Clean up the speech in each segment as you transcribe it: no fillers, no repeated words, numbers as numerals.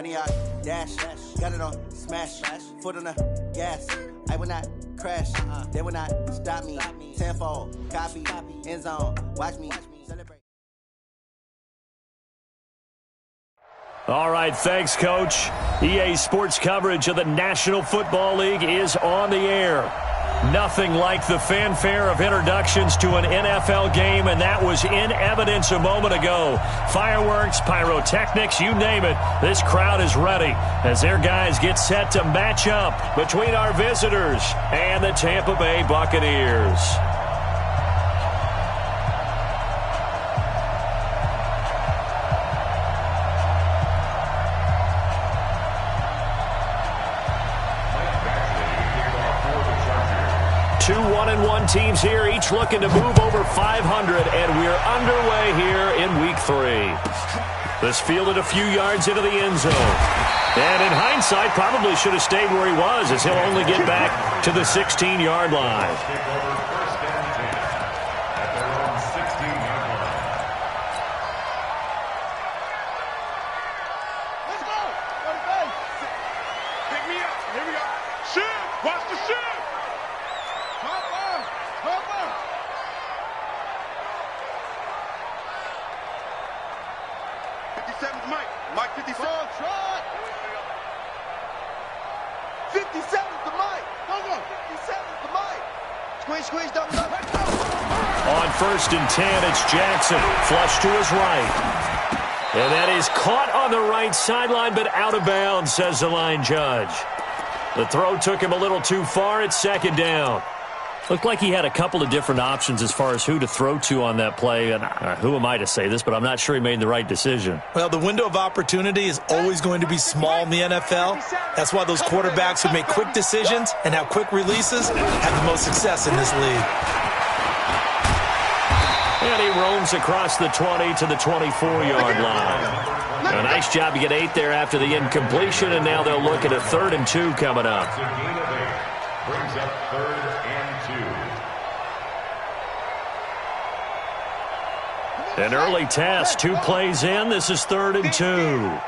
honey, I dash, got it on smash, foot on the gas. I will not crash, they will not stop me. Tenfold, copy, end zone, watch me celebrate. All right, thanks, Coach. EA Sports coverage of the National Football League is on the air. Nothing like the fanfare of introductions to an NFL game, and that was in evidence a moment ago. Fireworks, pyrotechnics, you name it. This crowd is ready as their guys get set to match up between our visitors and the Tampa Bay Buccaneers. Two 1-1 teams here, each looking to move over 500, and we're underway here in Week 3. This fielded a few yards into the end zone. And in hindsight, probably should have stayed where he was, as he'll only get back to the 16-yard line. Let's go! Pick me up. Here we go. Shoot! Watch the shoot! Cover! 57's Mike. Mike 57. Try. 57's the Mike. 57's the Mike. Squeeze, double up. On 1st and 10, it's Jackson. Flush to his right. And that is caught on the right sideline, but out of bounds, says the line judge. The throw took him a little too far. It's 2nd down. Looked like he had a couple of different options as far as who to throw to on that play. And who am I to say this, but I'm not sure he made the right decision. Well, the window of opportunity is always going to be small in the NFL. That's why those quarterbacks who make quick decisions and have quick releases have the most success in this league. And he roams across the 20 to the 24-yard line. A nice job to get 8 there after the incompletion, and now they'll look at a 3rd and 2 coming up. Brings up 3rd and 2. An early test, 2 plays in. This is 3rd and 2.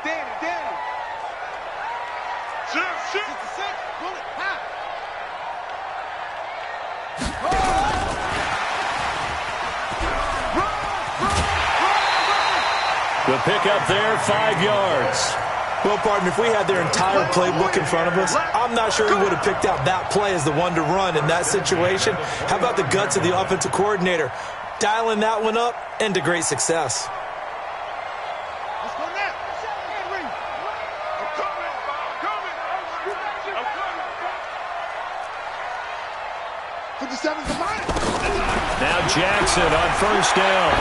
The pickup there, 5 yards. Well, partner, if we had their entire playbook in front of us, I'm not sure he would have picked out that play as the one to run in that situation. How about the guts of the offensive coordinator? Dialing that one up into great success. Let's go now. I'm coming. 57's the Mike. Now Jackson on 1st down.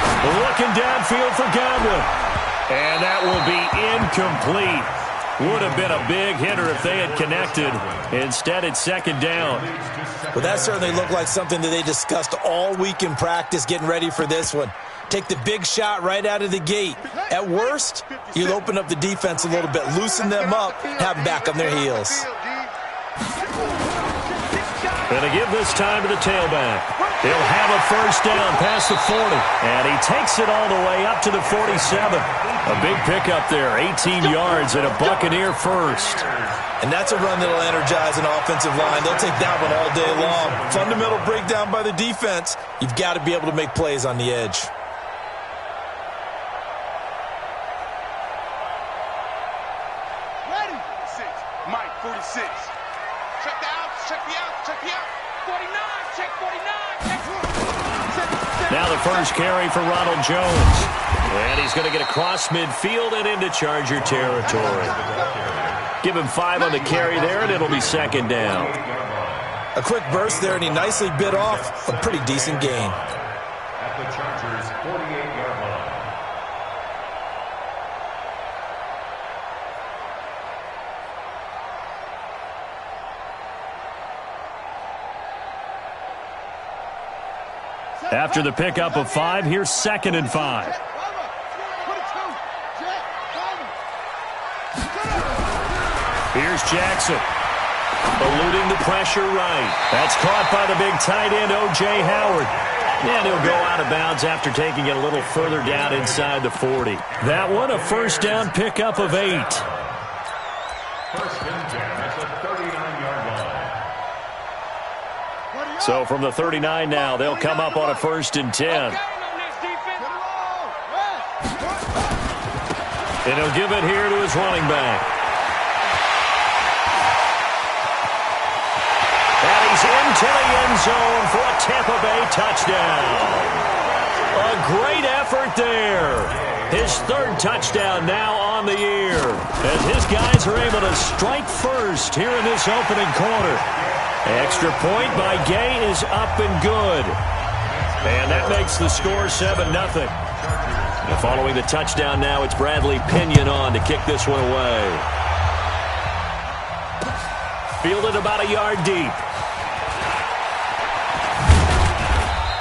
Looking downfield for Godwin. And that will be incomplete. Would have been a big hitter if they had connected. Instead, it's 2nd down. Well, that certainly looked like something that they discussed all week in practice getting ready for this one. Take the big shot right out of the gate. At worst, you'll open up the defense a little bit, loosen them up, have them back on their heels. Going to give this time to the tailback. He'll have a 1st down past the 40. And he takes it all the way up to the 47. A big pickup there, 18 yards and a Buccaneer first. And that's a run that'll energize an offensive line. They'll take that one all day long. Fundamental breakdown by the defense. You've got to be able to make plays on the edge. Ready. 6. Mike 46. Check the outs. Check the outs. Check the outs. 49. Check 49. Check 49. Now the first carry for Ronald Jones. And he's going to get across midfield and into Charger territory. Give him 5 on the carry there, and it'll be 2nd down. A quick burst there, and he nicely bit off a pretty decent gain. At the Chargers' 48-yard line. After the pickup of 5, here's 2nd and 5. Here's Jackson. Eluding the pressure right. That's caught by the big tight end, O.J. Howard. And he'll go out of bounds after taking it a little further down inside the 40. That one, a 1st down pickup of 8. So from the 39 now, they'll come up on a 1st and 10. And he'll give it here to his running back. And he's into the end zone for a Tampa Bay touchdown. A great effort there. His 3rd touchdown now on the year, as his guys are able to strike first here in this opening quarter. Extra point by Gay is up and good. And that makes the score 7-0. And following the touchdown now, it's Bradley Pinion on to kick this one away. Fielded about a yard deep.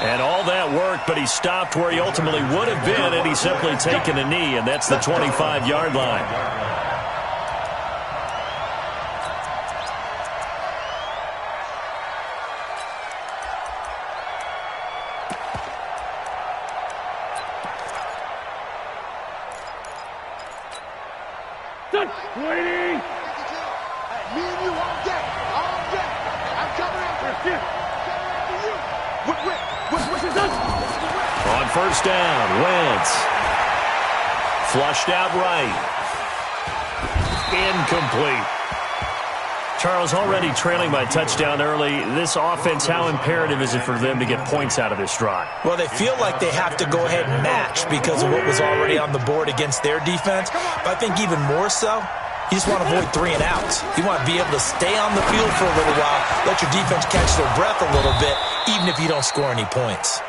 And all that work, but he stopped where he ultimately would have been had he simply taken a knee, and that's the 25-yard line. Waiting! Hey, me and you all day. All day. I'm coming after you. What's his done? On 1st down, Wentz. Flushed out right. Incomplete. Charles, already trailing by touchdown early. This offense, how imperative is it for them to get points out of this drive? Well, they feel like they have to go ahead and match because of what was already on the board against their defense. But I think even more so, you just want to avoid 3 and outs. You want to be able to stay on the field for a little while, let your defense catch their breath a little bit, even if you don't score any points.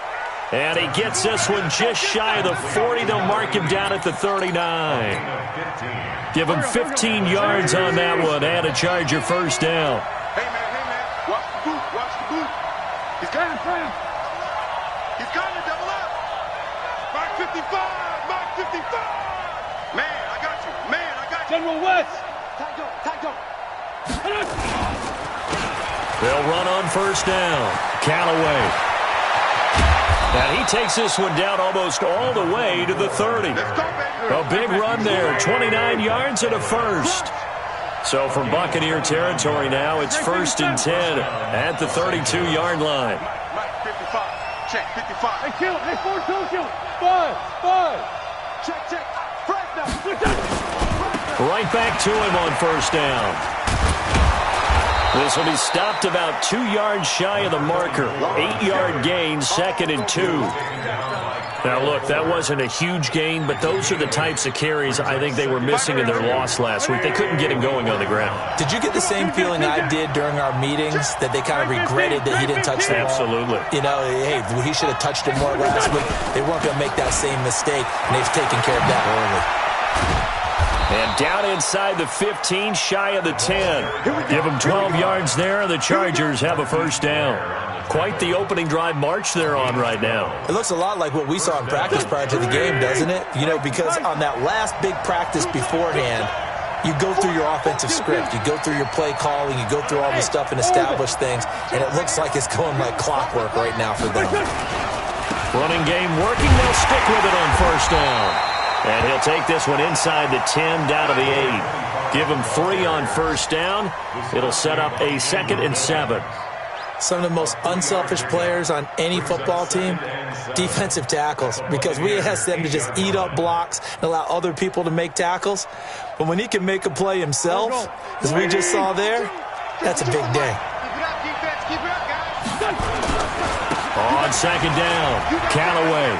And he gets this one just shy of the 40. They'll mark him down at the 39. Give him 15 yards on that one and a Charger 1st down. Hey, man. Watch the boot. Watch the boot. He's got him. He's got to double up. Mark 55. Mark 55. Man, I got you. General West. Tackle. They'll run on 1st down. Callaway. And he takes this one down almost all the way to the 30. A big run there, 29 yards and a 1st. So from Buccaneer territory now, it's 1st and 10 at the 32-yard line. Check 55. Hey, kill. Hey, 4-2. 5. Check. Right back to him on 1st down. This will be stopped about 2 yards shy of the marker. 8-yard gain, 2nd and 2. Now, look, that wasn't a huge gain, but those are the types of carries I think they were missing in their loss last week. They couldn't get him going on the ground. Did you get the same feeling I did during our meetings, that they kind of regretted that he didn't touch the ball? Absolutely. You know, hey, he should have touched it more last week. They weren't going to make that same mistake, and they've taken care of that early. And down inside the 15, shy of the 10. Give them 12 yards there, and the Chargers have a 1st down. Quite the opening drive march they're on right now. It looks a lot like what we saw in practice prior to the game, doesn't it? You know, because on that last big practice beforehand, you go through your offensive script. You go through your play calling. You go through all the stuff and establish things. And it looks like it's going like clockwork right now for them. Running game working. They'll stick with it on 1st down. And he'll take this one inside the 10, down to the 8. Give him 3 on 1st down. It'll set up a 2nd and 7. Some of the most unselfish players on any football team, defensive tackles, because we ask them to just eat up blocks and allow other people to make tackles. But when he can make a play himself, as we just saw there, that's a big day. On 2nd down, Callaway.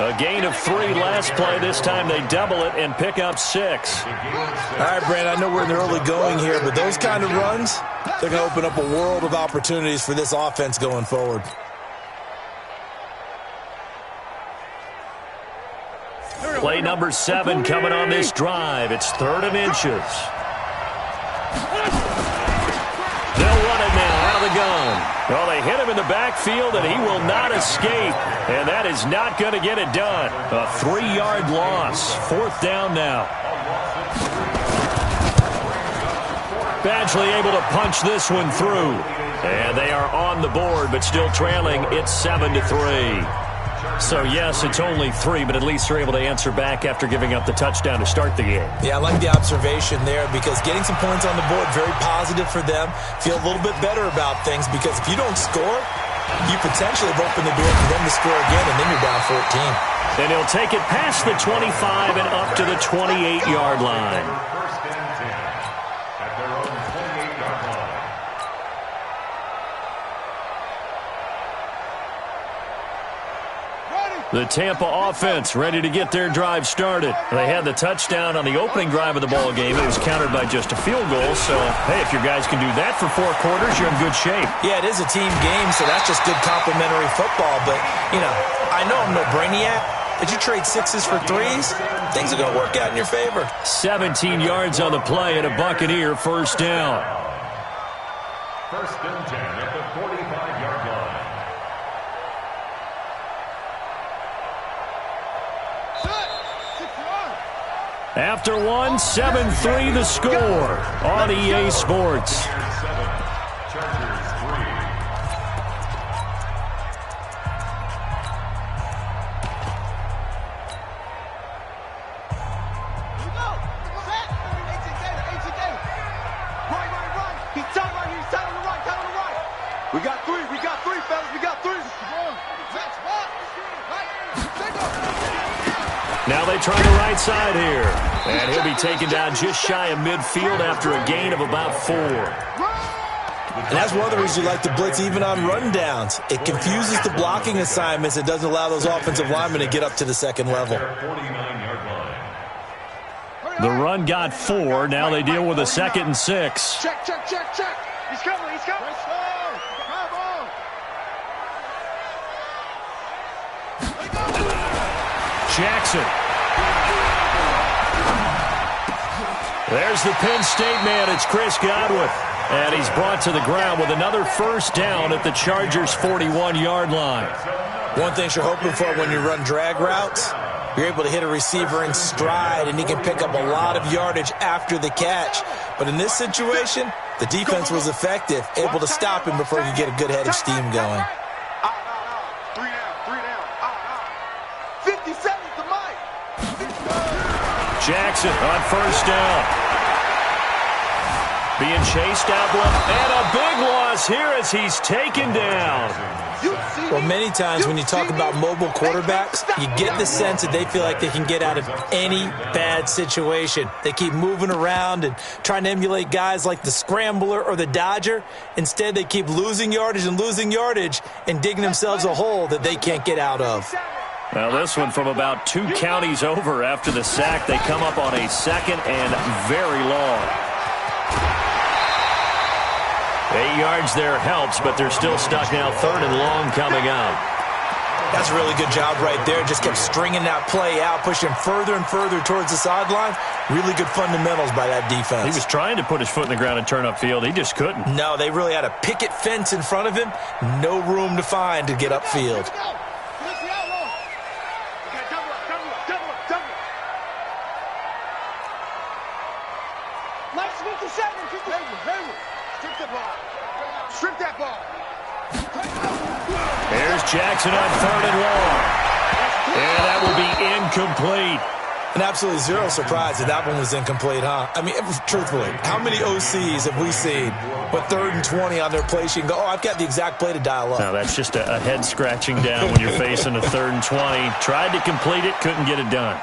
A gain of 3 last play. This time they double it and pick up 6. All right, Brand, I know we're in the early going here, but those kind of runs, they're going to open up a world of opportunities for this offense going forward. Play number 7 coming on this drive. It's 3rd and inches. They'll run it now out of the gun. Well, they hit him in the backfield, and he will not escape. And that is not going to get it done. A 3-yard loss. 4th down now. Badgley able to punch this one through. And they are on the board, but still trailing. It's 7-3. So, yes, it's only 3, but at least they're able to answer back after giving up the touchdown to start the game. Yeah, I like the observation there because getting some points on the board, very positive for them. Feel a little bit better about things because if you don't score, you potentially have opened the door for them to score again, and then you're down 14. And he'll take it past the 25 and up to the 28-yard line. First and 10 at their own 28-yard line. The Tampa offense ready to get their drive started. They had the touchdown on the opening drive of the ball game. It was countered by just a field goal. So, hey, if your guys can do that for 4 quarters, you're in good shape. Yeah, it is a team game, so that's just good complimentary football. But, you know, I know I'm no brainiac, but you trade 6s for 3s, things are going to work out in your favor. 17 yards on the play and a Buccaneer first down. First and 10 at the 45-yard line. After 1, 7-3 the score on EA Sports. 7, Chargers 3. We got 3, fellas, we got 3. Now they try the right side here. And he'll be taken down just shy of midfield after a gain of about 4. And that's one of the reasons you like to blitz even on rundowns. It confuses the blocking assignments. It doesn't allow those offensive linemen to get up to the second level. 49-yard line. The run got 4. Now they deal with a 2nd and 6. Check. He's coming. Jackson. There's the Penn State man. It's Chris Godwin. And he's brought to the ground with another first down at the Chargers' 41-yard line. One thing you're hoping for when you run drag routes, you're able to hit a receiver in stride, and he can pick up a lot of yardage after the catch. But in this situation, the defense was effective, able to stop him before he could get a good head of steam going. 3 down. 50 seconds to Mike. Jackson on first down. Being chased out one, and a big loss here as he's taken down. Well, many times when you talk about mobile quarterbacks, you get the sense that they feel like they can get out of any bad situation. They keep moving around and trying to emulate guys like the Scrambler or the Dodger. Instead, they keep losing yardage and digging themselves a hole that they can't get out of. Well, this one from about 2 counties over after the sack. They come up on a 2nd and very long. 8 yards there helps, but they're still stuck now. 3rd and long coming up. That's a really good job right there. Just kept stringing that play out, pushing further and further towards the sideline. Really good fundamentals by that defense. He was trying to put his foot in the ground and turn upfield. He just couldn't. No, they really had a picket fence in front of him. No room to find to get upfield. Strip that ball. Here's Jackson on 3rd and long. And that will be incomplete. And absolutely zero surprise that that one was incomplete, huh? I mean, truthfully, how many OCs have we seen with 3rd and 20 on their play sheet and go, oh, I've got the exact play to dial up? No, that's just a head scratching down when you're facing a 3rd and 20. Tried to complete it, couldn't get it done.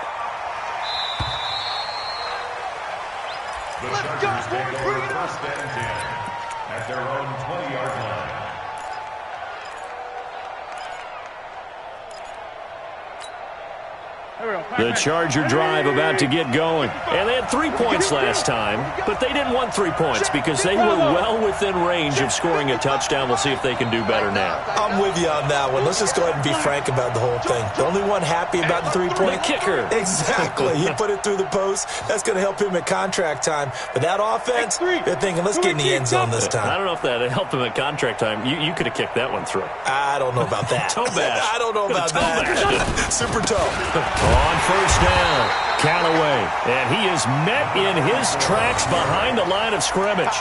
The Chargers take over first and 10 at their own 20-yard line. The Charger drive about to get going. And they had 3 points last time, but they didn't want 3 points because they were well within range of scoring a touchdown. We'll see if they can do better now. I'm with you on that one. Let's just go ahead and be frank about the whole thing. The only one happy about the 3-point kicker. Exactly. He put it through the post. That's going to help him at contract time. But that offense, they're thinking, let's get in the end zone this time. I don't know if that helped him at contract time. You could have kicked that one through. I don't know about that. Toe bash. I don't know about that. Super toe. On first down, Callaway, and he is met in his tracks behind the line of scrimmage.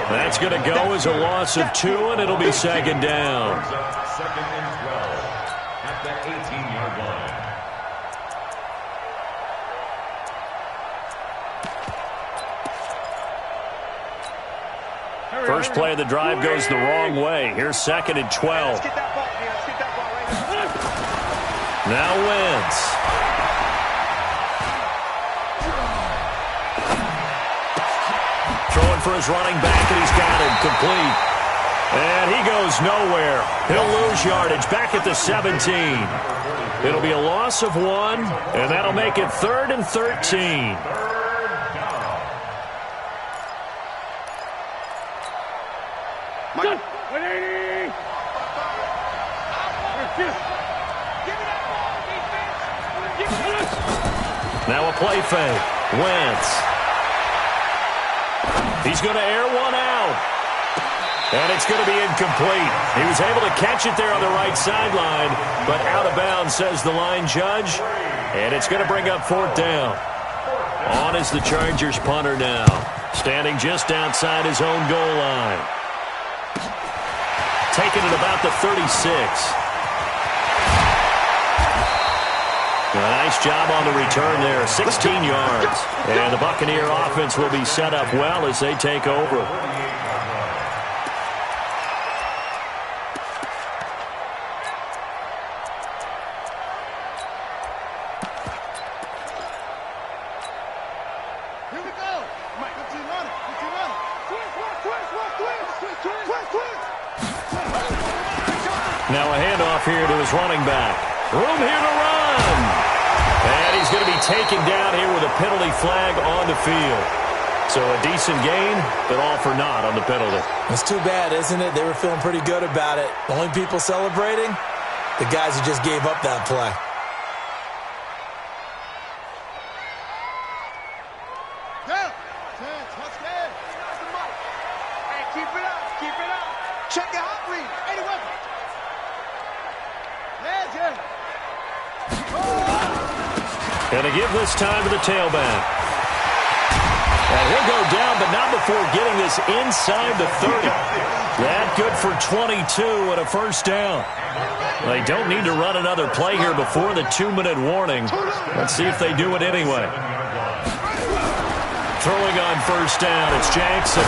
That's going to go as a loss of 2, and it'll be 2nd down. 2nd and 12 at the 18-yard line. First play of the drive goes the wrong way. Here's 2nd and 12. Now Wentz. Throwing for his running back, and he's got it complete. And he goes nowhere. He'll lose yardage back at the 17. It'll be a loss of 1, and that'll make it 3rd and 13. Now a play fake. Wentz. He's going to air one out. And it's going to be incomplete. He was able to catch it there on the right sideline, but out of bounds, says the line judge. And it's going to bring up 4th down. On is the Chargers punter now, standing just outside his own goal line. Taking it about the 36. A nice job on the return there, 16 yards. And the Buccaneer offense will be set up well as they take over. Here we go. Mike, good team running. Good team running. Now a handoff here to his running back. Room here to run. And he's going to be taken down here with a penalty flag on the field. So a decent gain, but all for naught on the penalty. It's too bad, isn't it? They were feeling pretty good about it. The only people celebrating, the guys who just gave up that play. Hey, keep it up. Keep it up. Check your hot read. Any weapon. Yeah. Going to give this time to the tailback. And he'll go down, but not before getting this inside the 30. That good for 22 and a first down. They don't need to run another play here before the 2-minute warning. Let's see if they do it anyway. Throwing on first down, it's Jackson.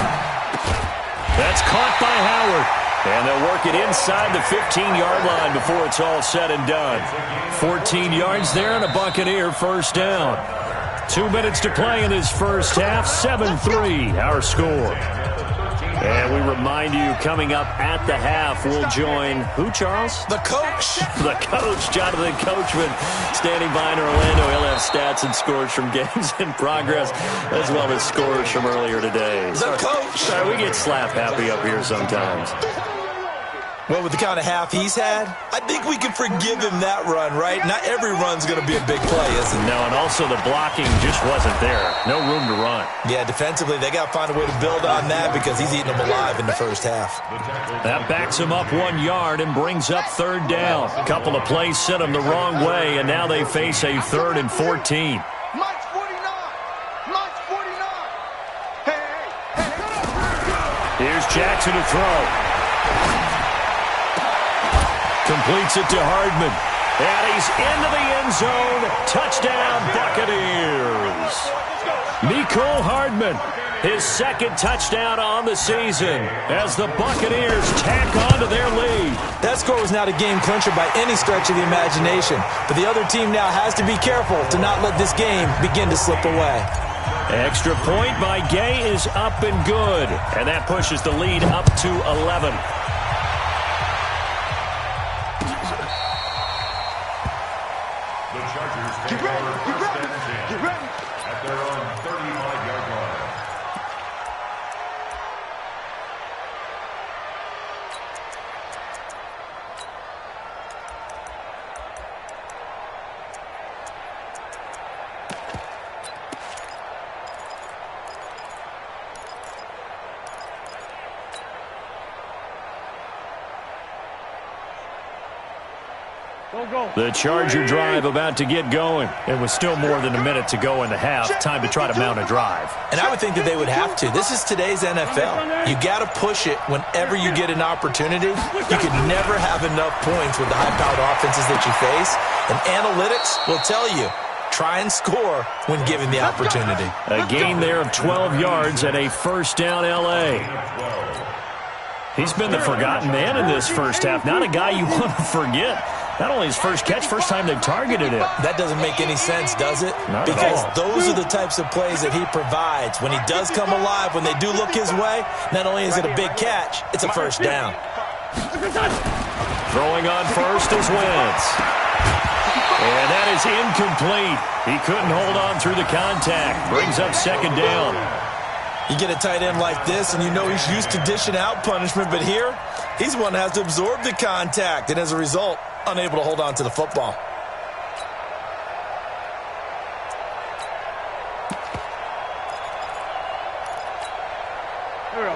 That's caught by Howard. And they'll work it inside the 15-yard line before it's all said and done. 14 yards there and a Buccaneer first down. 2 minutes to play in this first half. 7-3 our score. And we remind you, coming up at the half, we'll join who, Charles? The coach. The coach, Jonathan Coachman, standing by in Orlando. He'll have stats and scores from games in progress, as well as scores from earlier today. The coach. Sorry, we get slap happy up here sometimes. Well, with the kind of half he's had, I think we can forgive him that run, right? Not every run's going to be a big play, is it? No, and also the blocking just wasn't there. No room to run. Yeah, defensively, they got to find a way to build on that because he's eating them alive in the first half. That backs him up 1 yard and brings up 3rd down. A couple of plays sent him the wrong way, and now they face a 3rd and 14. Mike's 49. Mike's 49. Hey. Here's Jackson to throw. Completes it to Hardman. And he's into the end zone. Touchdown, Buccaneers. Mecole Hardman, his 2nd touchdown on the season as the Buccaneers tack on to their lead. That score was not a game clincher by any stretch of the imagination, but the other team now has to be careful to not let this game begin to slip away. Extra point by Gay is up and good, and that pushes the lead up to 11. Get ready. Get ready. Get ready. At their own 35-yard line. The Charger drive about to get going. It was still more than a minute to go in the half. Time to try to mount a drive. And I would think that they would have to. This is today's NFL. You got to push it whenever you get an opportunity. You can never have enough points with the high-powered offenses that you face. And analytics will tell you, try and score when given the opportunity. A gain there of 12 yards and a first down L.A. He's been the forgotten man in this first half. Not a guy you want to forget. Not only his first catch, first time they've targeted him. That doesn't make any sense, does it? Because those are the types of plays that he provides. When he does come alive, when they do look his way, not only is it a big catch, it's a first down. Throwing on first is Wentz. And that is incomplete. He couldn't hold on through the contact. Brings up second down. You get a tight end like this, and you know he's used to dishing out punishment, but here, he's one that has to absorb the contact, and as a result, unable to hold on to the football.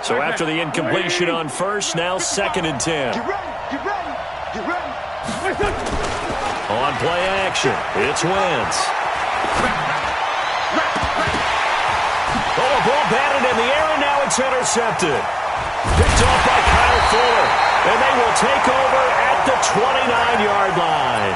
So after the incompletion on first, now second and 10. Get ready. On play action, it's Wentz. Oh, ball batted in the air, and now it's intercepted. Picked off by Kyle Fuller, and they will take over at the 29-yard line.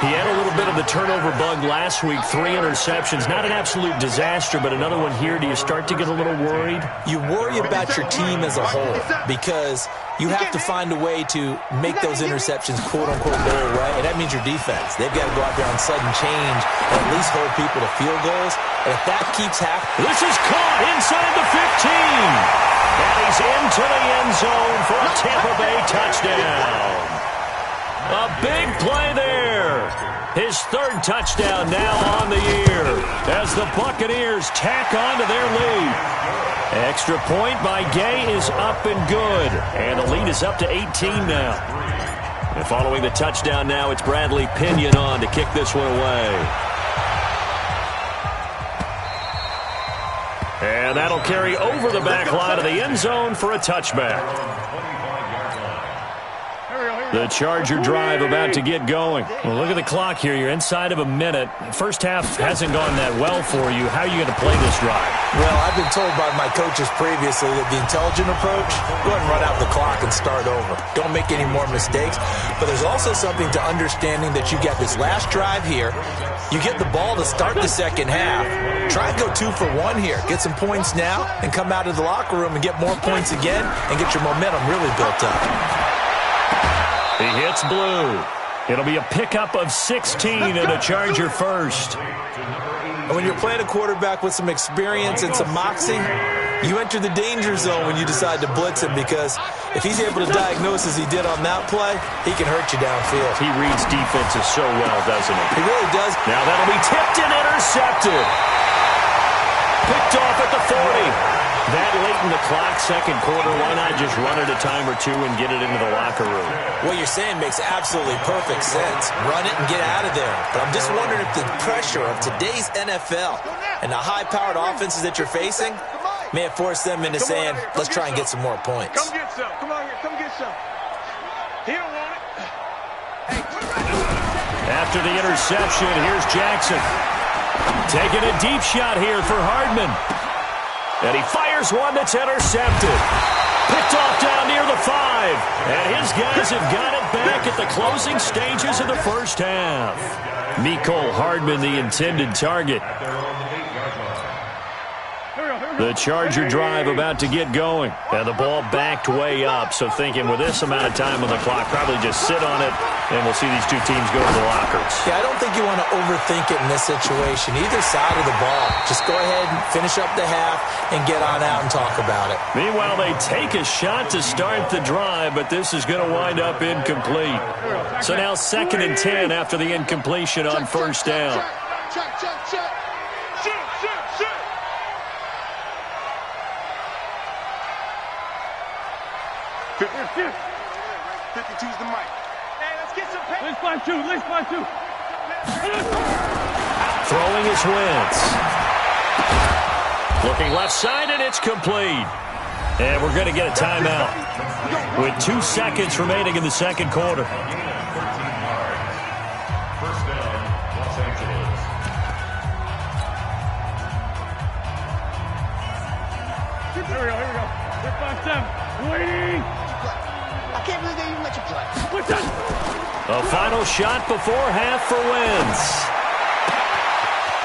He had a little bit of the turnover bug last week, 3 interceptions. Not an absolute disaster, but another one here. Do you start to get a little worried? You worry about your team as a whole because you have to find a way to make those interceptions, quote-unquote, go away, and that means your defense. They've got to go out there on sudden change and at least hold people to field goals. And if that keeps happening... This is caught inside the 15. And he's into the end zone for a Tampa Bay touchdown. A big play there. His third touchdown now on the year as the Buccaneers tack on to their lead. Extra point by Gay is up and good. And the lead is up to 18 now. And following the touchdown now, it's Bradley Pinion on to kick this one away. And that'll carry over the back line of the end zone for a touchback. The Charger drive about to get going. Well, look at the clock here. You're inside of a minute. First half hasn't gone that well for you. How are you going to play this drive? Well, I've been told by my coaches previously that the intelligent approach, go ahead and run out the clock and start over. Don't make any more mistakes. But there's also something to understanding that you got this last drive here. You get the ball to start the second half. Try and go 2 for 1 here. Get some points now and come out of the locker room and get more points again and get your momentum really built up. He hits blue. It'll be a pickup of 16 and a Charger first. And when you're playing a quarterback with some experience and some moxie, you enter the danger zone when you decide to blitz him because if he's able to diagnose as he did on that play, he can hurt you downfield. He reads defenses so well, doesn't he? He really does. Now that'll be tipped and intercepted. Picked off at the 40. That late in the clock, second quarter, why not just run it a time or two and get it into the locker room? What you're saying makes absolutely perfect sense. Run it and get out of there. But I'm just wondering if the pressure of today's NFL and the high-powered offenses that you're facing may have forced them into saying, let's try and get some more points. Come get some. Come on here. Come get some. He don't want it. After the interception, here's Jackson. Taking a deep shot here for Hardman. And he fires one that's intercepted. Picked off down near the 5. And his guys have got it back at the closing stages of the first half. Mecole Hardman, the intended target. The Charger drive about to get going. And the ball backed way up. So thinking with this amount of time on the clock, probably just sit on it, and we'll see these two teams go to the lockers. Yeah, I don't think you want to overthink it in this situation. Either side of the ball. Just go ahead and finish up the half and get on out and talk about it. Meanwhile, they take a shot to start the drive, but this is going to wind up incomplete. So now second and 10 after the incompletion on first down. Check. Shoot. 52's the mic. Hey, let's get some paper. Let's fly two. Throwing is Wentz. Looking left side, and it's complete. And we're going to get a timeout with 2 seconds remaining in the second quarter. First down, Los Angeles. Here we go. Here 5-7. Waiting. I can't believe they even let you play. What's that? A final shot before half for Wentz.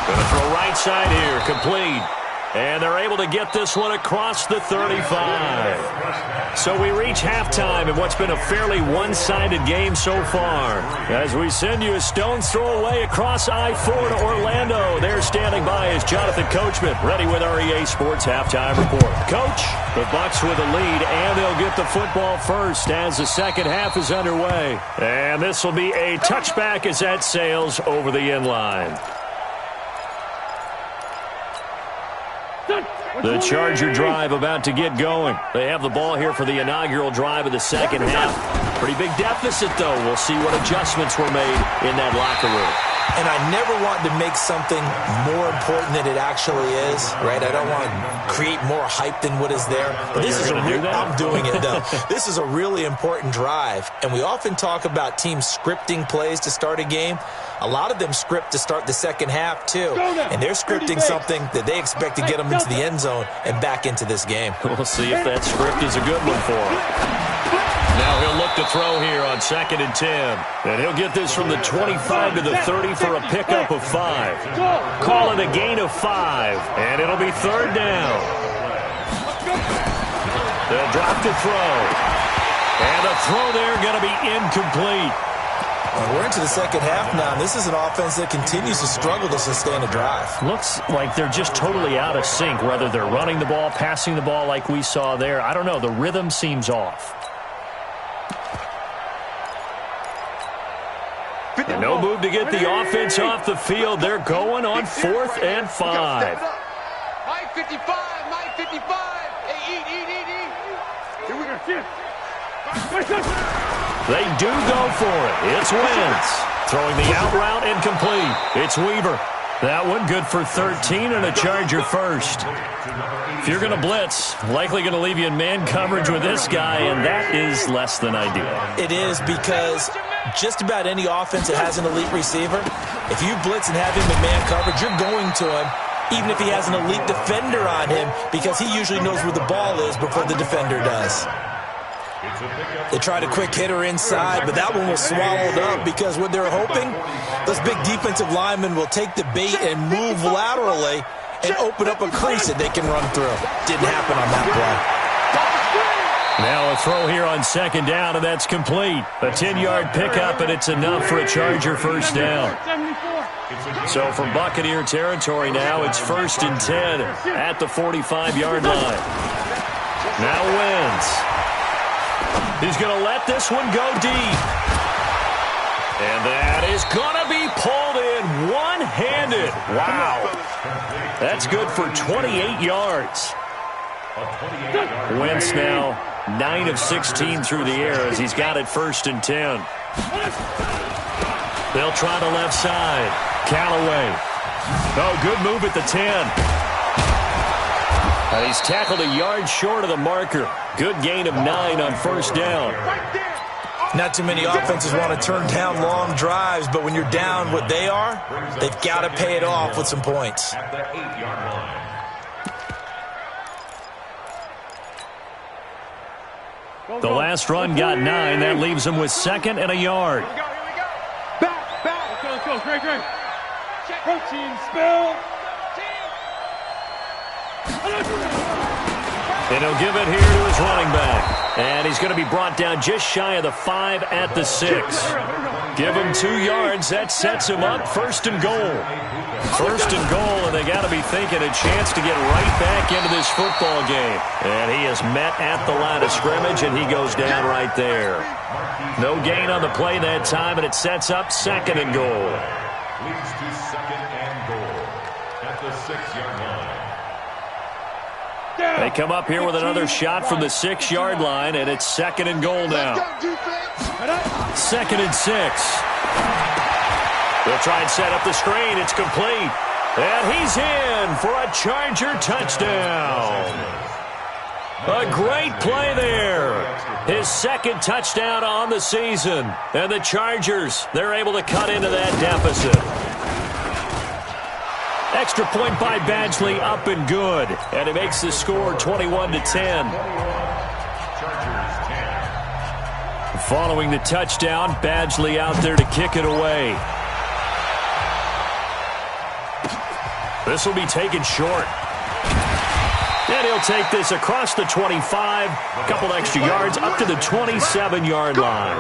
Going to throw right side here, complete. And they're able to get this one across the 35. So we reach halftime in what's been a fairly one-sided game so far. As we send you a stone's throw away across I-4 to Orlando. There standing by is Jonathan Coachman, ready with our EA Sports Halftime Report. Coach, the Bucs with a lead, and they'll get the football first as the second half is underway. And this will be a touchback as that sails over the end line. The Charger drive about to get going. They have the ball here for the inaugural drive of the second half. Pretty big deficit, though. We'll see what adjustments were made in that locker room. And I never want to make something more important than it actually is, right? I don't want to create more hype than what is there. But this is I'm doing it, though. This is a really important drive. And we often talk about teams scripting plays to start a game. A lot of them script to start the second half, too. And they're scripting something that they expect to get them into the end zone and back into this game. We'll see if that script is a good one for them. Now he'll look to throw here on 2nd and 10. And he'll get this from the 25 to the 30 for a pickup of 5. Call it a gain of 5. And it'll be 3rd down. They'll drop to throw. And the throw there going to be incomplete. Well, we're into the second half now, and this is an offense that continues to struggle to sustain a drive. Looks like they're just totally out of sync, whether they're running the ball, passing the ball like we saw there. I don't know. The rhythm seems off. And no move to get the offense off the field. They're going on 4th and 5. Mike 55. Hey, eat. Here we go. They do go for it. It's Wentz. Throwing the out route incomplete. It's Weaver. That one good for 13 and a Charger first. If you're going to blitz, likely going to leave you in man coverage with this guy, and that is less than ideal. It is, because just about any offense that has an elite receiver, if you blitz and have him in man coverage, you're going to him, even if he has an elite defender on him, because he usually knows where the ball is before the defender does. They tried a quick hitter inside, but that one was swallowed up because what they're hoping, those big defensive linemen will take the bait and move laterally and open up a crease that they can run through. Didn't happen on that play. Now a throw here on 2nd down, and that's complete. A 10-yard pickup, and it's enough for a Charger first down. So from Buccaneer territory now, it's 1st and 10 at the 45-yard line. Now Wentz. He's going to let this one go deep. And that is going to be pulled in one-handed. Wow. That's good for 28 yards. Wentz now 9 of 16 through the air as he's got it 1st and 10. They'll try the left side. Callaway. Oh, good move at the 10. And he's tackled a yard short of the marker. Good gain of 9 on 1st down. Not too many offenses want to turn down long drives, but when you're down what they are, they've got to pay it off with some points. At the 8-yard line. The last run got 9. That leaves him with 2nd and a yard. Here we go. Back. Let's go. Great. Protein spill. And he'll give it here to his running back. And he's going to be brought down just shy of the 5 at the 6. Give him 2 yards. That sets him up 1st and goal. 1st and goal, and they got to be thinking a chance to get right back into this football game. And he is met at the line of scrimmage, and he goes down right there. No gain on the play that time, and it sets up 2nd and goal. Leads to 2nd and goal at the 6-yard line. They come up here with another shot from the 6-yard line, and it's 2nd and goal now. 2nd and 6. They'll try and set up the screen. It's complete. And he's in for a Charger touchdown. A great play there. His second touchdown on the season. And the Chargers, they're able to cut into that deficit. Extra point by Badgley, up and good. And it makes the score 21-10. Following the touchdown, Badgley out there to kick it away. This will be taken short. And he'll take this across the 25, a couple extra yards, up to the 27-yard line.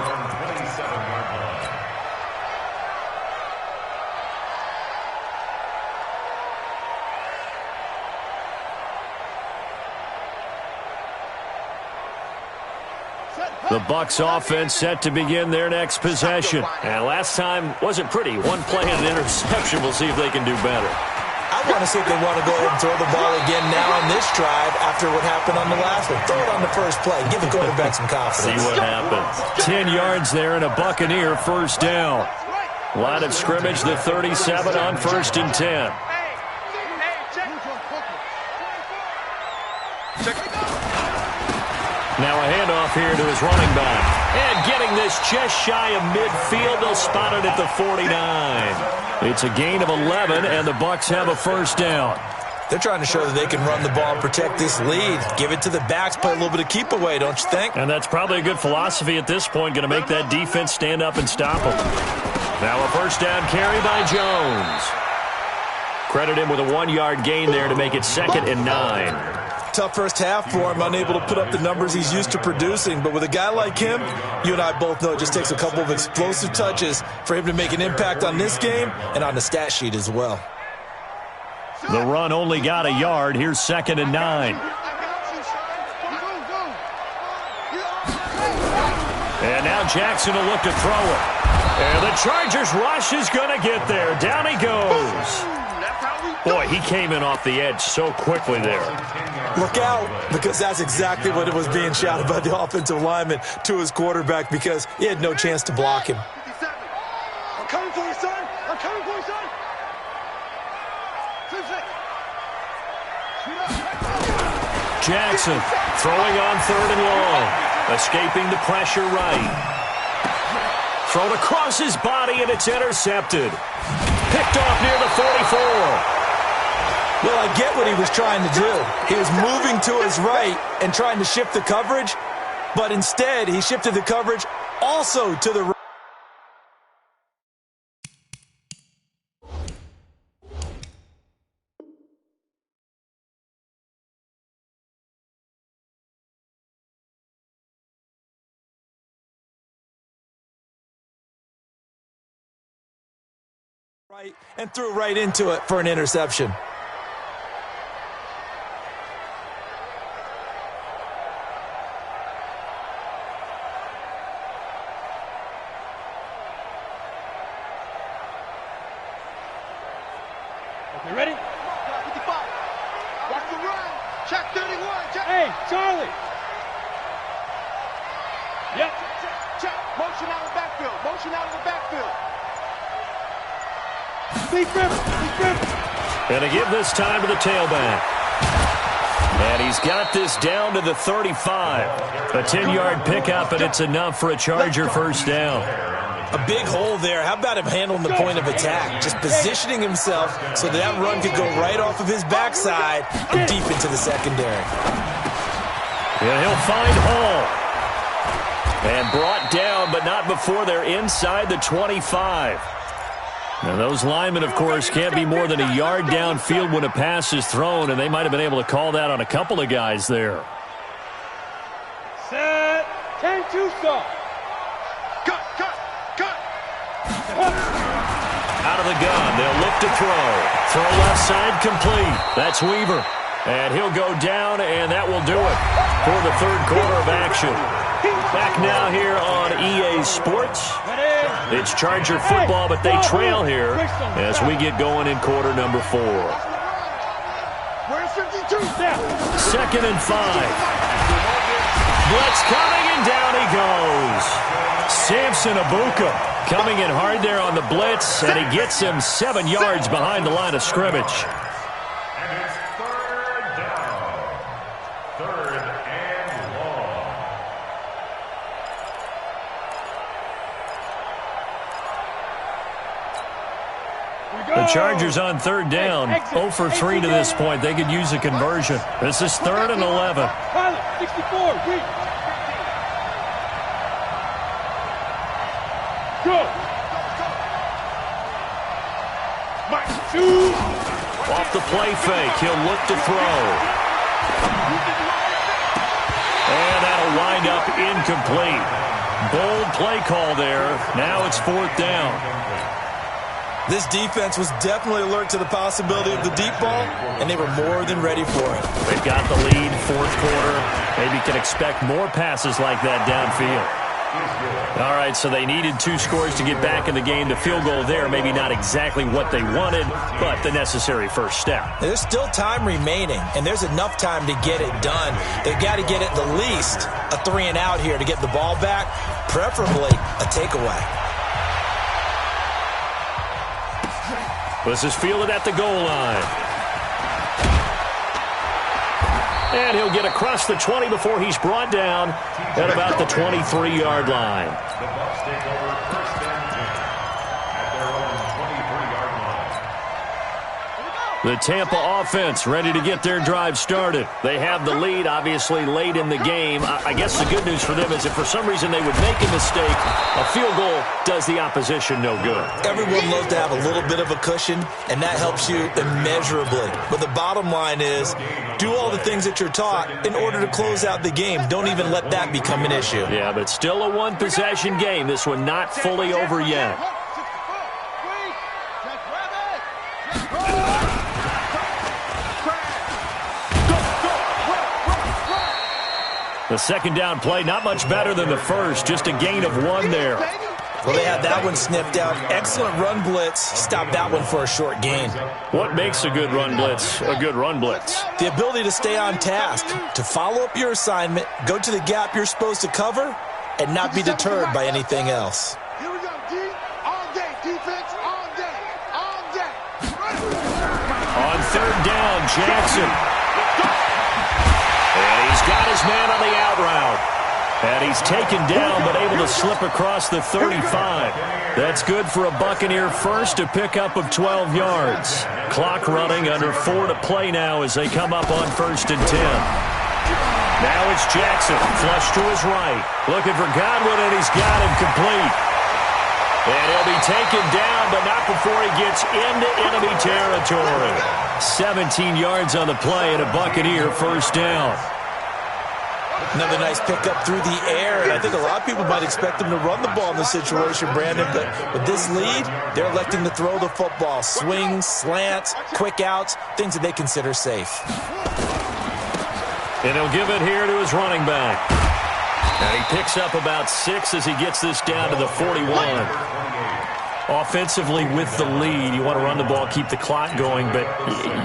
The Bucs offense set to begin their next possession. And last time wasn't pretty. One play and an interception. We'll see if they can do better. I want to see if they want to go ahead and throw the ball again now on this drive after what happened on the last one. Throw it on the first play. Give the quarterback some confidence. See what happens. 10 yards there and a Buccaneer first down. Line of scrimmage, the 37 on 1st and 10. Now a handoff here to his running back. And getting this just shy of midfield. They'll spot it at the 49. It's a gain of 11, and the Bucs have a first down. They're trying to show that they can run the ball and protect this lead. Give it to the backs, play a little bit of keep away, don't you think? And that's probably a good philosophy at this point, going to make that defense stand up and stop them. Now a first down carry by Jones. Credit him with a 1-yard gain there to make it 2nd and 9. Tough first half for him, unable to put up the numbers he's used to producing. But with a guy like him, you and I both know it just takes a couple of explosive touches for him to make an impact on this game and on the stat sheet as well. The run only got a yard. Here's 2nd and 9. And now Jackson will look to throw it. And the Chargers rush is going to get there. Down he goes. Boy, he came in off the edge so quickly there. Look out, because that's exactly what it was being shouted by the offensive lineman to his quarterback, because he had no chance to block him. I'm coming for you, son. I'm coming for you, son. Jackson throwing on 3rd and long. Escaping the pressure right. Thrown across his body, and it's intercepted. Picked off near the 44. Well, I get what he was trying to do. He was moving to his right and trying to shift the coverage, but instead he shifted the coverage also to the right. And threw right into it for an interception. Okay, ready? 55. Watch the run. Check 31. Check. Hey, Charlie. Yep. Check. Motion out of the backfield. Motion out of the backfield. Deep grip. Deep grip. And to give this time to the tailback. And he's got this down to the 35. A 10-yard pickup, and it's enough for a Charger first down. A big hole there. How about him handling the point of attack? Just positioning himself so that run could go right off of his backside and deep into the secondary. And he'll find Hall. And brought down, but not before they're inside the 25. Now, those linemen, of course, can't be more than a yard downfield when a pass is thrown, and they might have been able to call that on a couple of guys there. Set. 10-2 stop. Cut. Out of the gun, they'll look to throw. Throw left side complete. That's Weaver. And he'll go down, and that will do it for the third quarter of action. Back now here on EA Sports. It's Charger football, but they trail here as we get going in quarter number 4. Where's 52? 2nd and 5. Blitz coming, and down he goes. Samson Abuka coming in hard there on the blitz, and he gets him 7 yards behind the line of scrimmage. And it's 3rd down. 3rd The Chargers on third down, 0 for 3 to this point. They could use a conversion. This is 3rd and 11. Pilot, 64, reach. Go. Off the play fake, he'll look to throw. And that'll wind up incomplete. Bold play call there. Now it's 4th down. This defense was definitely alert to the possibility of the deep ball, and they were more than ready for it. They've got the lead, 4th quarter. Maybe can expect more passes like that downfield. All right, so they needed 2 scores to get back in the game. The field goal there, maybe not exactly what they wanted, but the necessary first step. There's still time remaining, and there's enough time to get it done. They've got to get at the least a 3 and out here to get the ball back, preferably a takeaway. This is fielded at the goal line. And he'll get across the 20 before he's brought down at about the 23-yard line. The Bucs take over 1st and 10 at their own 23-yard line. The Tampa offense ready to get their drive started. They have the lead, obviously, late in the game. I guess the good news for them is if for some reason they would make a mistake, a field goal does the opposition no good. Everyone loves to have a little bit of a cushion, and that helps you immeasurably. But the bottom line is, do all the things that you're taught in order to close out the game. Don't even let that become an issue. Yeah, but still a one-possession game. This one not fully over yet. The second down play, not much better than the first. Just a gain of 1 there. Well, they had that one sniffed out. Excellent run blitz. Stop that one for a short gain. What makes a good run blitz a good run blitz? The ability to stay on task, to follow up your assignment, go to the gap you're supposed to cover, and not be deterred by anything else. Here we go, D. All day, defense, all day, all day. On third down, Jackson. And he's got his man on the out route. And he's taken down, but able to slip across the 35. That's good for a Buccaneer first, a pickup of 12 yards. Clock running, under 4 to play now as they come up on 1st and 10. Now it's Jackson, flush to his right. Looking for Godwin, and he's got him complete. And he'll be taken down, but not before he gets into enemy territory. 17 yards on the play and a Buccaneer first down. Another nice pickup through the air, and I think a lot of people might expect them to run the ball in this situation, Brandon, but with this lead, they're electing to throw the football. Swings, slants, quick outs, things that they consider safe. And he'll give it here to his running back. And he picks up about 6 as he gets this down to the 41. Offensively with the lead, you want to run the ball, keep the clock going, but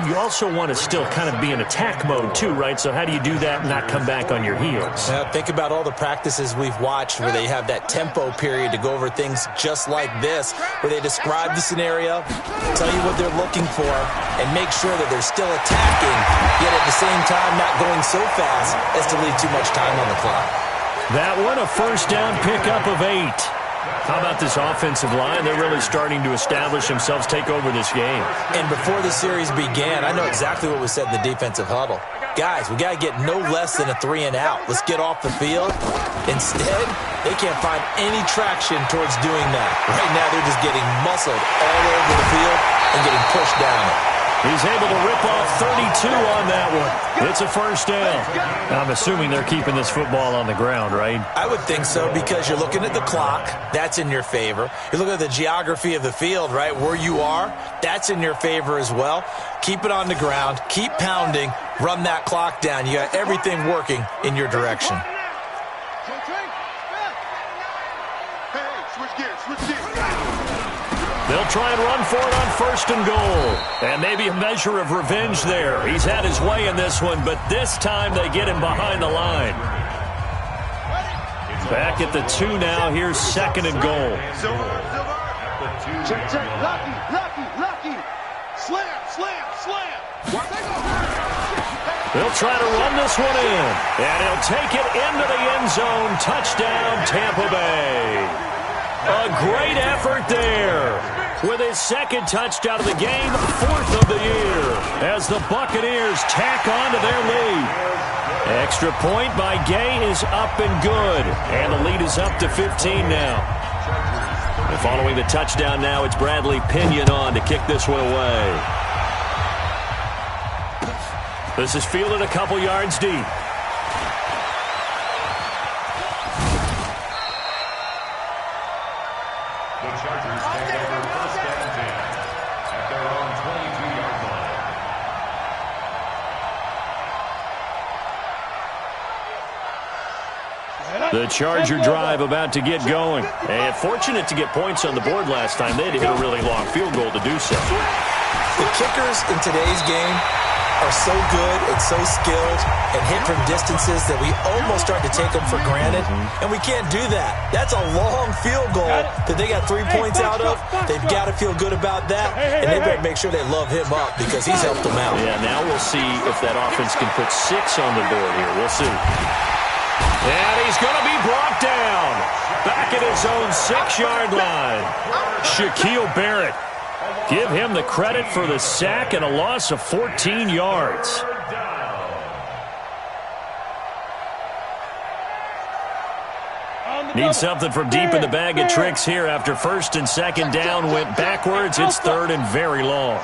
you also want to still kind of be in attack mode too, right? So how do you do that and not come back on your heels? Think about all the practices we've watched where they have that tempo period to go over things just like this, where they describe the scenario, tell you what they're looking for, and make sure that they're still attacking, yet at the same time not going so fast as to leave too much time on the clock. That one, a first down pickup of 8. How about this offensive line? They're really starting to establish themselves, take over this game. And before the series began, I know exactly what was said in the defensive huddle. Guys, we got to get no less than a 3 and out. Let's get off the field. Instead, they can't find any traction towards doing that. Right now, they're just getting muscled all over the field and getting pushed down. He's able to rip off 32 on that one. It's a first down. I'm assuming they're keeping this football on the ground, right? I would think so, because you're looking at the clock. That's in your favor. You look at the geography of the field, right, where you are. That's in your favor as well. Keep it on the ground. Keep pounding. Run that clock down. You got everything working in your direction. They'll try and run for it on 1st and goal. And maybe a measure of revenge there. He's had his way in this one, but this time they get him behind the line. Back at the 2 now. Here's 2nd and goal. Check. Lucky. Slam. They'll try to run this one in. And he'll take it into the end zone. Touchdown, Tampa Bay. A great effort there. with his second touchdown of the game, 4th of the year, as the Buccaneers tack on to their lead. Extra point by Gay is up and good, and the lead is up to 15 now. And following the touchdown now, it's Bradley Pinion on to kick this one away. This is fielded a couple yards deep. The Charger drive about to get going. And fortunate to get points on the board last time. They had to hit a really long field goal to do so. The kickers in today's game are so good and so skilled and hit from distances that we almost start to take them for granted. And we can't do that. That's a long field goal that they got 3 points out of. They've got to feel good about that. And they better make sure they love him up because he's helped them out. Yeah, now we'll see if that offense can put 6 on the board here. We'll see. And he's going to be brought down. Back at his own 6-yard line. Shaquille Barrett. Give him the credit for the sack and a loss of 14 yards. Need something from deep in the bag of tricks here after 1st and 2nd down went backwards. It's 3rd and very long.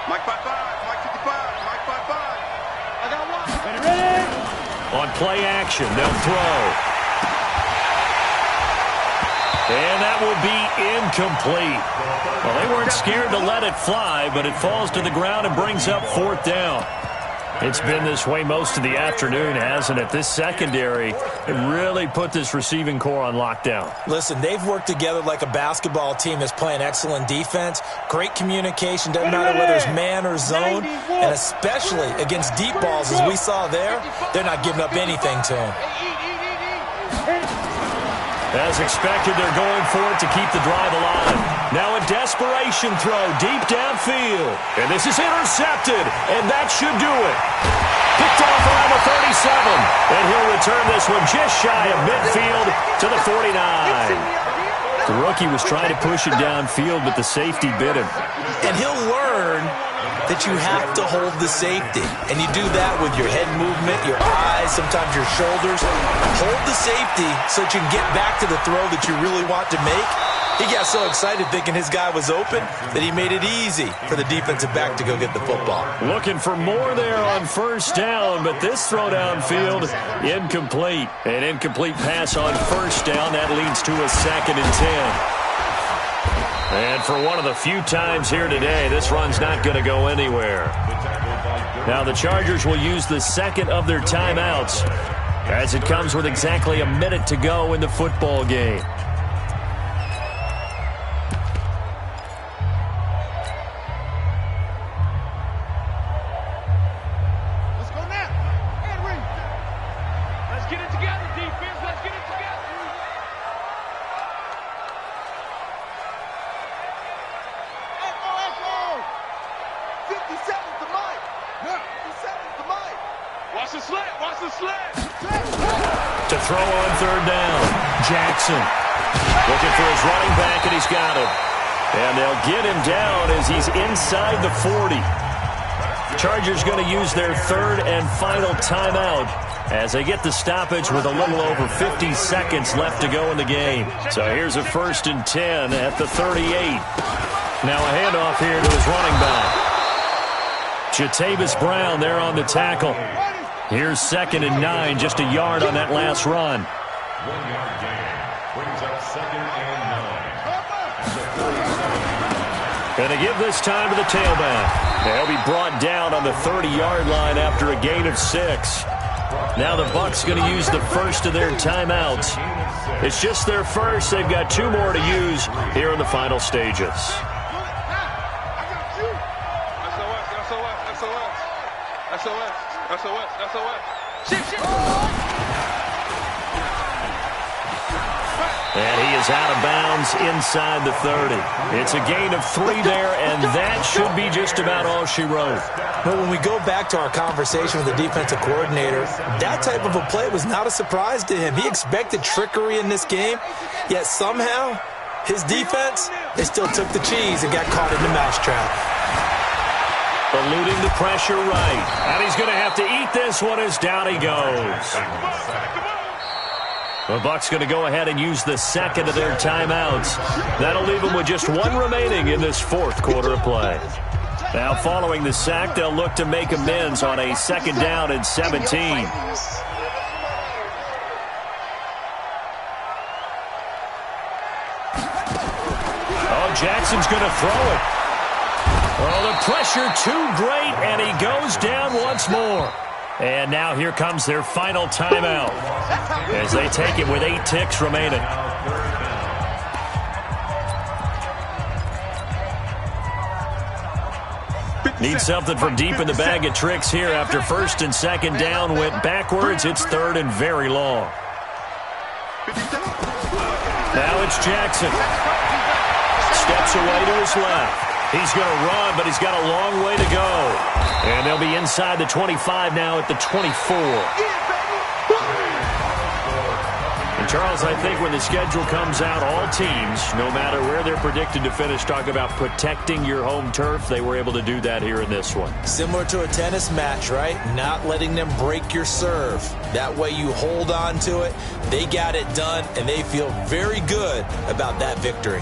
Mike 5-5, Mike 55, Mike 5-5. I got one. Ready? On play action, they'll throw. And that will be incomplete. Well, they weren't scared to let it fly, but it falls to the ground and brings up 4th down. It's been this way most of the afternoon, hasn't it? This secondary, it really put this receiving core on lockdown. Listen, they've worked together like a basketball team that's playing excellent defense. Great communication, doesn't matter whether it's man or zone. And especially against deep balls, as we saw there, they're not giving up anything to them. As expected, they're going for it to keep the drive alive. Now a desperation throw deep downfield. And this is intercepted, and that should do it. Picked off around the 37. And he'll return this one just shy of midfield to the 49. The rookie was trying to push it downfield, but the safety bit him. And he'll learn that you have to hold the safety. And you do that with your head movement, your eyes, sometimes your shoulders. Hold the safety so that you can get back to the throw that you really want to make. He got so excited thinking his guy was open that he made it easy for the defensive back to go get the football. Looking for more there on 1st down, but this throw downfield, incomplete. An incomplete pass on 1st down. That leads to a 2nd and 10. And for one of the few times here today, this run's not going to go anywhere. Now the Chargers will use the 2nd of their timeouts as it comes with exactly a minute to go in the football game. Let's go now. Henry. Let's get it together, defense. Let's get it together. Echo. 57 to Mike. 57 to Mike. Watch the slant. Watch the slant. To throw on 3rd down, Jackson. Looking for his running back, and he's got him. And they'll get him down as he's inside the 40. Chargers going to use their 3rd and final timeout as they get the stoppage with a little over 50 seconds left to go in the game. So here's a 1st and 10 at the 38. Now a handoff here to his running back. Jatavis Brown there on the tackle. Here's 2nd and 9, just a yard on that last run. 1-yard gain brings up 2nd and 9. Going to give this time to the tailback. They'll be brought down on the 30-yard line after a gain of 6. Now the Bucs going to use the 1st of their timeouts. It's just their 1st. They've got 2 more to use here in the final stages. And he is out of bounds inside the 30. It's a gain of 3 there, and that should be just about all she wrote. But when we go back to our conversation with the defensive coordinator, that type of a play was not a surprise to him. He expected trickery in this game, yet somehow His defense, they still took the cheese and got caught in the mousetrap. Eluding the pressure right. And he's going to have to eat this one as down he goes. The Bucs going to go ahead and use the second of their timeouts. That'll leave them with just one remaining in this fourth quarter of play. Now following the sack, they'll look to make amends on a 2nd down and 17. Jackson's going to throw it. Oh, the pressure too great, and he goes down once more. And now here comes their final timeout as they take it with 8 ticks remaining. Need something from deep in the bag of tricks here after 1st and 2nd down went backwards. It's 3rd and very long. Now it's Jackson. Steps away to his left. He's going to run, but he's got a long way to go. And they'll be inside the 25 now at the 24. And Charles, I think when the schedule comes out, all teams, no matter where they're predicted to finish, talk about protecting your home turf. They were able to do that here in this one. Similar to a tennis match, right? Not letting them break your serve. That way you hold on to it. They got it done, and they feel very good about that victory.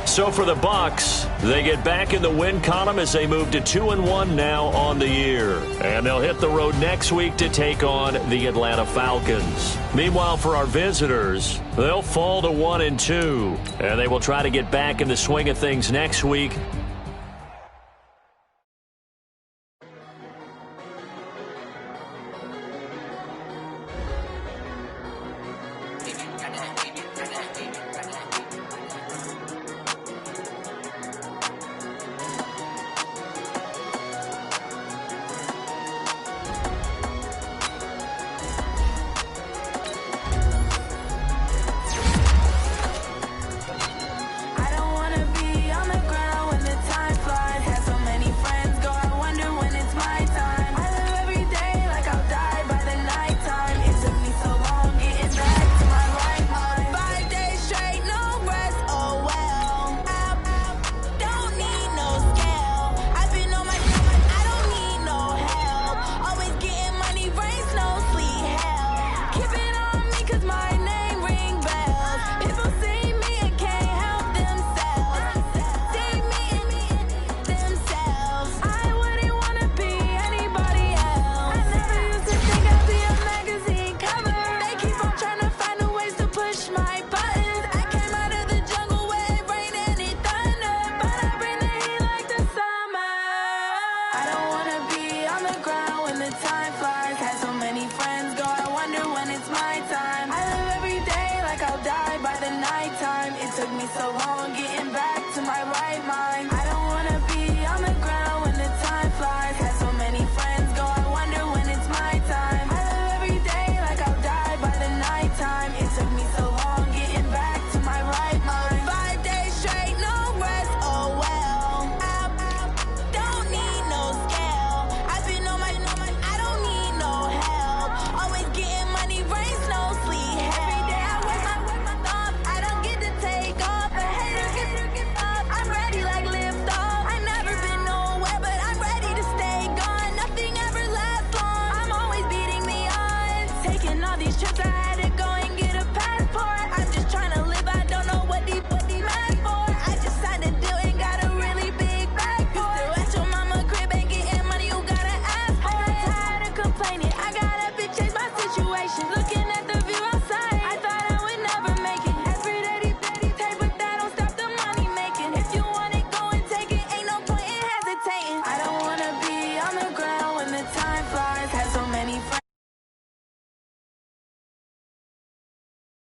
So for the Bucs, they get back in the win column as they move to 2-1 now on the year. And they'll hit the road next week to take on the Atlanta Falcons. Meanwhile, for our visitors, they'll fall to 1-2. And they will try to get back in the swing of things next week. I don't wanna be on the ground when the time flies.